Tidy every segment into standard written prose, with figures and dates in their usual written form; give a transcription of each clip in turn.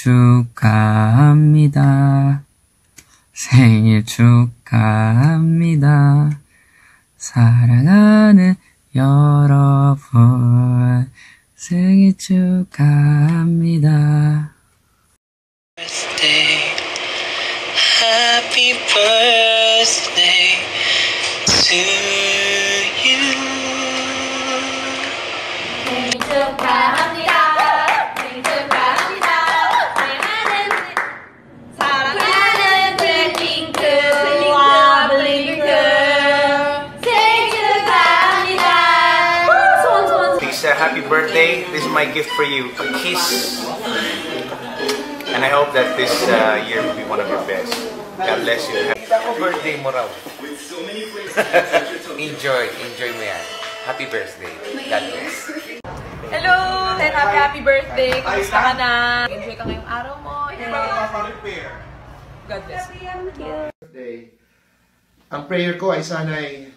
축하합니다. 생일 축하합니다. 사랑하는 여러분, 생일 축하합니다. Happy birthday to you. 생일 축하합니다. 생일 축하합니다. 사랑하는 블랙핑크와 블링크 생일 축하합니다. Lisa, happy birthday. This is my gift for you. A kiss. And I hope that this year will be one of your best. God bless you. Happy birthday mo raw. Enjoy mo yan. Happy birthday. God bless. Hello! And happy birthday! Kamusta ka na? Enjoy ka ngayong araw mo. And God bless you. Birthday. Ang prayer ko ay sana'y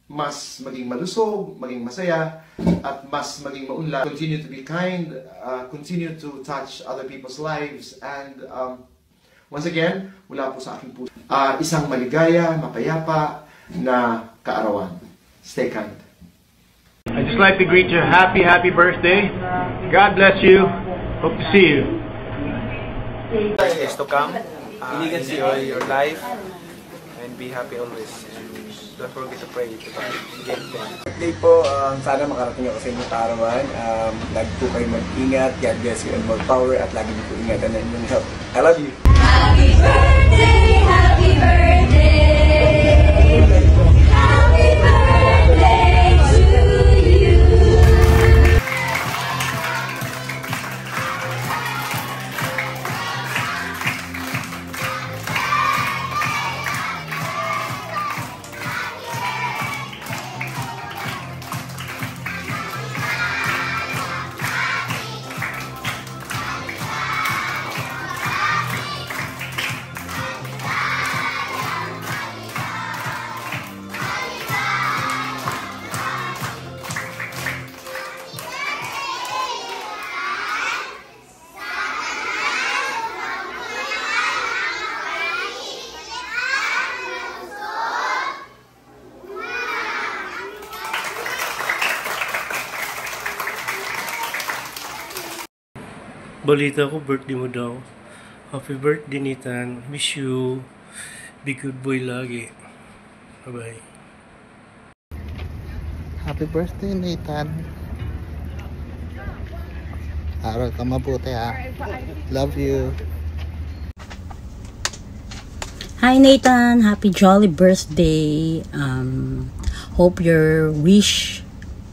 mas maging malusog, maging masaya, at mas maging maunlad. Continue to be kind, continue to touch other people's lives, and once again, mula po sa aking puso, isang maligaya, mapayapa na kaarawan. Stay kind. I'd just like to greet you happy birthday. God bless you. Hope to see you. Years to come. Enjoy your life and be happy always. Don't forget to pray to God. Birthday po, sana makarating ako sa inyong kaarawan. Lagi po kayo mag-ingat. God bless you and more power. At lagi niyo po ingatan na inyong health. I love you. Happy birthday! Happy birthday! Happy birthday to you! Balita ko, birthday mo daw. Happy birthday, Nathan. Wish you be good boy lagi. Bye-bye. Happy birthday, Nathan. Aral ka mabuti, ha. Love you. Hi, Nathan. Happy jolly birthday. Hope your wish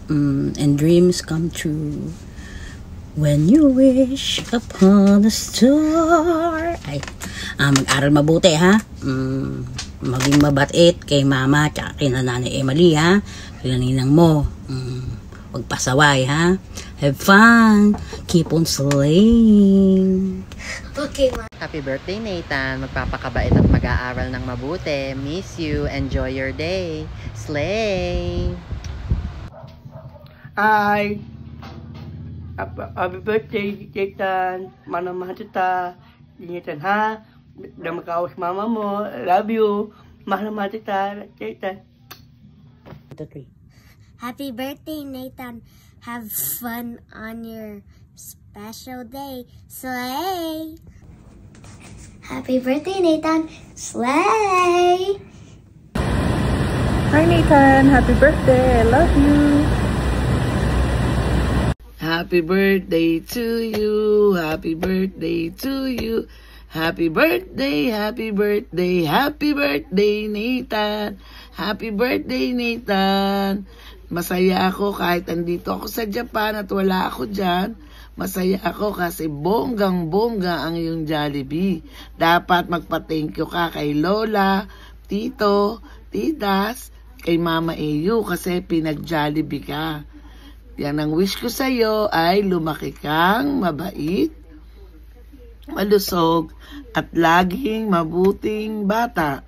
and dreams come true. When you wish upon a star. Ay, mag-aral mabuti, ha? Maging mabait kay mama at kay nanay Emily, ha? Kay ninang mo. Huwag pasaway, ha? Have fun. Keep on slaying. Okay, ma. Happy birthday, Nathan. Magpapakabait at mag-aaral ng mabuti. Miss you. Enjoy your day. Slay. Hi. Happy birthday, Nathan. Mana mahal kita. Nathan, ha? Udah makawas mama mo. Love you. Mahal kita, Nathan. Happy birthday, Nathan. Have fun on your special day. Slay! Happy birthday, Nathan. Slay! Hi, Nathan. Happy birthday. I love you. Happy birthday to you. Happy birthday to you. Happy birthday, happy birthday, happy birthday, Nathan. Happy birthday, Nathan. Masaya ako kahit andito ako sa Japan at wala ako dyan. Masaya ako kasi bonggang-bongga ang iyong Jollibee. Dapat magpa-thank you ka kay Lola, Tito, Titas, kay Mama EU kasi pinag-Jollibee ka. Yan ang wish ko sa iyo ay lumaki kang mabait, malusog, at laging mabuting bata.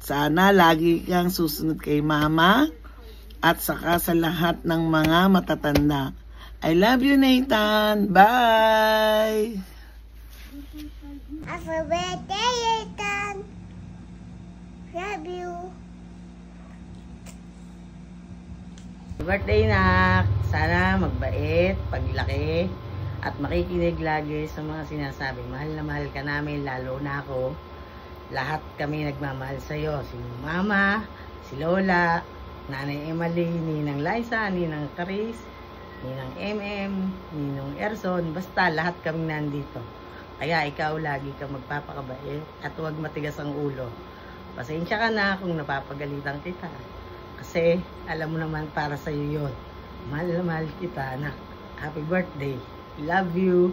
Sana lagi kang susunod kay Mama at saka sa lahat ng mga matatanda. I love you, Nathan. Bye! Happy birthday, Ethan. Love you. Birthday nak! Sana magbait, paglaki, at makikinig lagi sa mga sinasabi. Mahal na mahal ka namin, lalo na ako. Lahat kami nagmamahal sa'yo. Si Mama, si Lola, Nanay Emily, Ninang Liza, Ninang Caris, Ninang MM, Ninong Erson. Basta lahat kami nandito. Kaya ikaw lagi ka magpapakabait at huwag matigas ang ulo. Pasensya ka na kung napapagalitan kita. Kasi alam mo naman para sa'yo yun. Mahal na mahal kita, anak. Happy birthday. Love you.